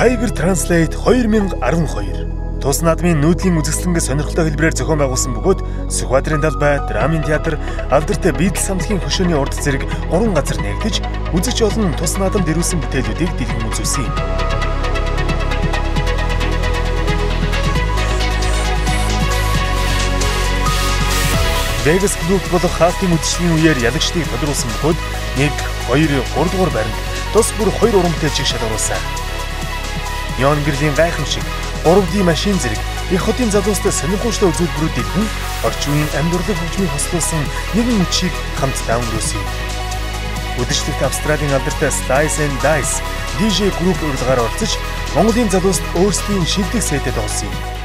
Tiger Translate 2012 Тус наадмын нүүдлийн үзэсгэлэнгээ сонирхолтой хэлбэрээр зохион байгуулсан бөгөөд Сүхбаатарын талбай, драмын театр, алдартай Beatles хамтлагийн хөшөөний урд зэрэг 3 газар нэгдэж үзэгч олон тус наадамд ирүүлсэн бүтээлүүдийг дэлгэн үзүүлсэн юм. Vegas Club болох хаалтын үдшлийн үеэр ялагчдыг тодруулсан бөгөөд 1, 2, 3 дугаар баримт тус бүр 2 уран бүтээлчийг шалгаруулсан. Неон гэрлийн гайхамшиг 3D машин зэрэг их хотын залуустай сонирхолтой үзүүлбэрүүд дэлгэн орчин үеийн амьдралын хөгжмийг хослуулсан нэгэн мөчийг хамтдаа өнгөрөөсөн. Үдшилтэд Австралийн алдартай Slice and Dice DJ Group урилгаар орцож Монголын залууст өөрсдийн шилдэг сетэд олсон юм.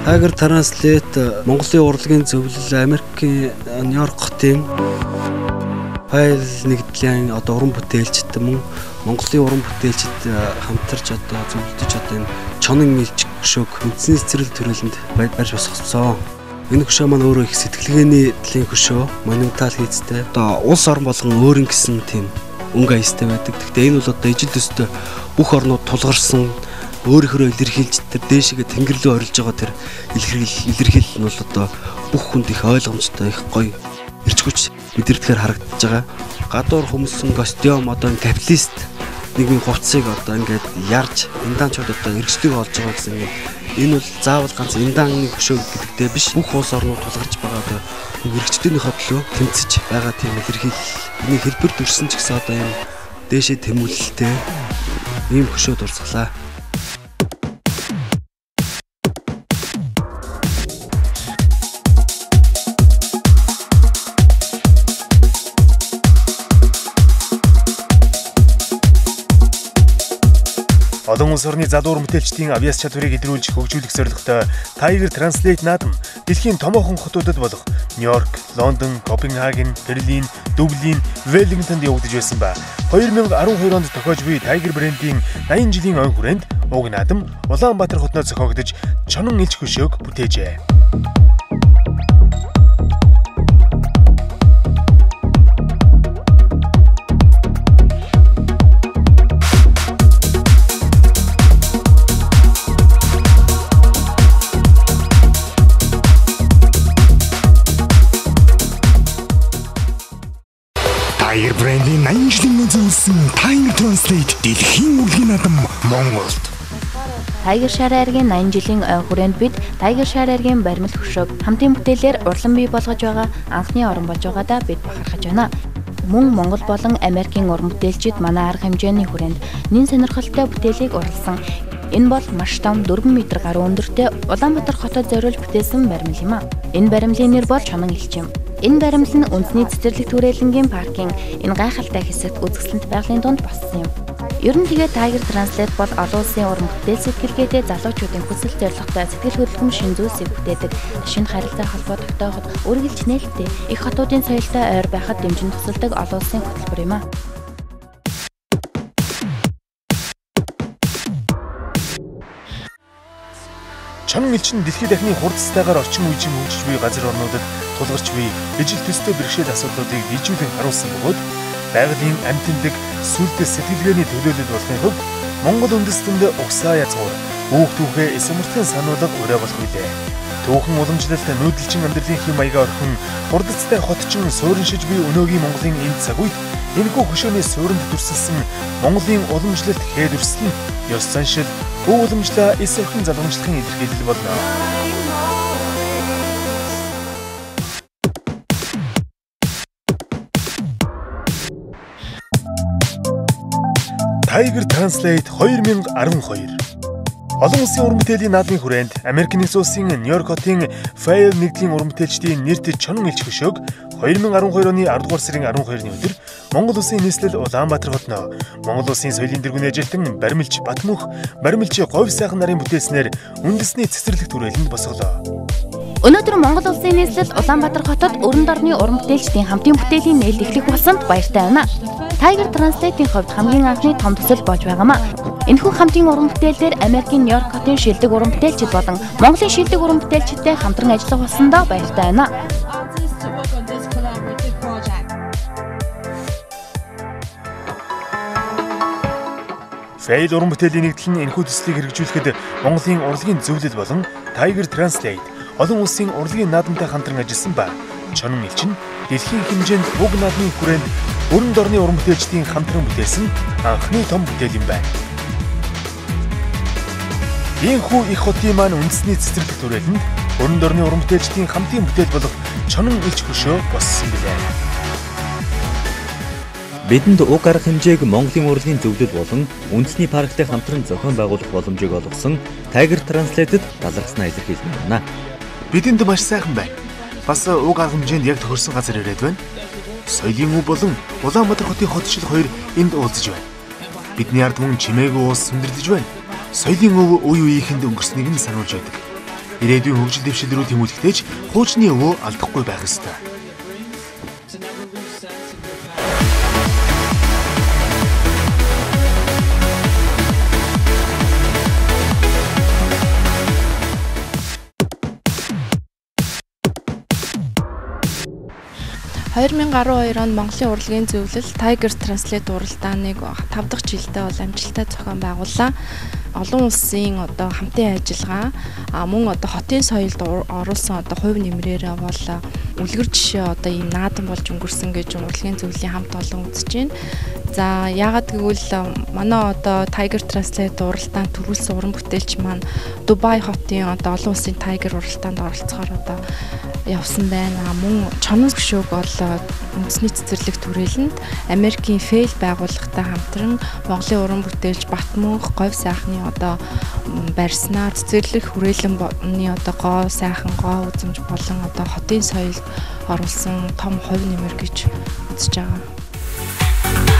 Tiger Translate Монголын урлагийн зөвлөл Америкийн Нью-Йорк хотын файл нэгдлийн уран бүтээлчд мөн Монголын уран бүтээлчд хамтарч зөвлөдөж энэ чонын мэлж хөшөөг үндсний цэцэрлэг төрөлөнд барьж босгоцсон. Энэ хөшөө маань өөрөө их сэтгэлгээний талын хөшөө, монументал хийцтэй. Улс орн болгон өөр ингэсэн тийм өнгө аястай байдаг. Гэхдээ энэ бол ижил төстэй бүх орнууд тулгарсан өөрөөрөө илэрхийлж тэр дээшгээ тэнгэр рүү орилж байгаа тэр илэрхийлэл нь бол бүх хүнд их ойлгомжтой, их гоё ирж хүч мэдэрдэхээр харагдаж байгаа. Гадуур хүмүүсийн костюм капиталист нийгмийн хувцсыг ингээд ярж индаанчууд эргэжлийг олж байгаа гэсэн юм. Энэ бол заавал ганц индааны хөшөө гэдэгтэй биш. Бүх улс орнууд тулгарч байгаа эргэжлийнхөө төлөө тэмцэж байгаа тийм илэрхийлэл. Энийг хэлбэр төрсөн ч гэсэн юм дээшээ тэмүүлэлтэй ийм хөшөөд урсгалаа. Олон улс орны залуу бүтээлчдийн авиас чадварыг илрүүлж хөгжүүлэх зорилготой Tiger Translate наадам дэлхийн томоохон хотуудад болох Нью-Йорк, Лондон, Копенгаген, Берлин, Дублин, Веллингтонд явагдаж байсан ба 2012 онд тохиож буй Tiger брэндийн 80 жилийн ой хүрээнд уг наадам Улаанбаатар хотнод зохиогдож чонон элч хөшөөг бүтээжээ. Tiger брэндийн 80 жилийн үзүүлсэн Tiger Translate дэлхийн урлагийн наадам Монголд. Tiger Share-ийн 80 жилийн ой хүрээнд бид Tiger Share-ийн баримт хөшөөг хамтын бүтээлээр урлан бий болгож байгаа анхны орон болж байгаадаа бид бахархаж байна. Мөн Монгол болон Америкийн уран бүтээлчид манай арга хэмжээний хүрээнд нэн сонирхолтой бүтээлийг уралсан. Энэ бол маш том 4 м гаруй өндөртэй Улаанбаатар хотод зориулж бүтээсэн баримл юм а. Энэ баримлын нэр бол чонон элч юм. Энэ баримл нь үндэсний цэцэрлэг түрээлэнгийн паркийн энэ гайхалтай хэсэгт үзэсгэлэнт байгалийн донд боссон юм. Ер нь тэгээ Tiger Translate бол олон улсын уран бүтээл сэтгэлгээтэй залуучуудын хүсэл зорилготой сэтгэл хөдлөм шин зүйлсийг бүтээдэг. Шинэ харилцаа холбоо тогтооход үргэлж нээлттэй их хотуудын соёлтой ойр байхад дэмжин тусалдаг олон улсын хөтөлбөр юм а. Чонон элч нь дэлхийд дахны хурдстайгаар орчин үеийн хөгжиж буй газар орнуудад тулгарч буй ижил төстэй бэрхшээл асуудлуудыг биежүүлэн харуулсан бөгөөд байгалийн амьтандаг сүлдээ сэтгэлгээний төлөөлөл болохын хувьд Монгол үндэстэнд угсаа язгуур бүх түүхээ эсэмэртэн сануулга өрөө болох үлээ. Түүхэн уламжлалт нүүдэлчин амьдралын хэм маягаар орхин хурдцтай хотчин сууриншиж буй өнөөгийн Монголын энэ цаг үед энэхүү хөшөөний суурьнд дүрсэлсэн Монголын уламжлалт хэд өрсөлдөн ёс заншил бүх уламжлаа эс орхин залгамжлагын илэрхийлэл болно. Tiger Translate 2012 Олон улсын уран бүтээлийн наадмын хүрээнд Америк нэгдсэн улсын Нью-Йорк хотын файл нэгдлийн уран бүтээлчдийн нэрт чонон элч хөшөөг 2012 оны 10 дугаар сарын 12-ны өдөр Монгол улсын нийслэл Улаанбаатар хотноо Монгол улсын соёлын тэргүүний ажилтан баримлч Батмүх, баримлч Говь сайхан нарын бүтээснээр үндэсний цэцэрлэг түрээлэнд босголоо. Өнөөдөр Монгол улсын нийслэл Улаанбаатар хотод өрөнд орны уран бүтээлчдийн хамтын бүтээлийн нээлт эхлэх болсонд баяртай байна. Tiger Translate-ийн хувьд хамгийн анхны том төсөл болж байгаамаа. Энэхүү хамтын уран бүтээлээр Америкийн Нью-Йорк хотын шилдэг уран бүтээлчид болон Монголын шилдэг уран бүтээлчидтэй хамтран ажиллах болсондоо баяртай байна. Фэйл уран бүтээлийн нэгдэл нь энэхүү төслийг хэрэгжүүлэхэд Монголын урлагийн зөвлөл болон Tiger Translate олон улсын урлагийн наадамтай хамтран ажилласан ба Чонон элчин дэлхийн хэмжээнд уг наадмын хүрээнд өрөнд орны уран бүтээлчдийн хамтран бүтээсэн анхны том бүтээл юм байна. Ийхүү их хотын маань үндэсний цэцэрлэг түрээлэнд өрөнд орны уран бүтээлчдийн хамтын бүтээл болох Чонон элч хөшөө боссон билээ. Бидэнд уг арга хэмжээг Монголын урлагийн зөвлөл болон үндэсний парктай хамтран зохион байгуулах боломжийг олгосон Tiger Translate-д талархснаа илэрхийлмээр байна. Бидэнд маш сайхан байна. Бас уг арга хэмжээнд яг тохирсон газар ирээд байна. Соёлын өв болон Улаанбаатар хотын хотчил хоёр энд уулзаж байна. Бидний ард мөн чимээгүй уус сүндэрлэж байна. Соёлын өв үе үеийнхэнд өнгөрснийг нь сануулж байдаг. Ирээдүйн хөгжил дэвшил рүү тэмүүлэхдээ ч хуучны өвөө алдахгүй байх ёстой. $2012 онд Монголын урлагийн зөвлөл Tiger Translate уралдааныг 5 дахь жилдээ бол амжилттай зохион байгууллаа. Олон улсын хамтын ажиллагаа мөн хотын соёлд оруулсан хувь нэмрээрээ бол үлгэр жишээ ийм наадам болж өнгөрсөн гэж урлагийн зөвлөлийн хамт олон үзэж байна. За яагаад гэвэл манай Tiger Translate уралдаанд төрүүлсэн уран бүтээлч маань Дубай хотын олон улсын Tiger уралдаанд оролцохоор явсан байна. Мөн Чонон гүшөөг бол үндэсний цэцэрлэг түрээлэнд Америкийн Фэйл байгууллагатай хамтран Монголын уран бүтээлч Батмөнх говь сайхны барьснаар цэцэрлэг хүрээлэнны гоо сайхан гоо үзэмж болон хотын соёлд оруулсан том хувь нэмэр гэж үзэж байгаа.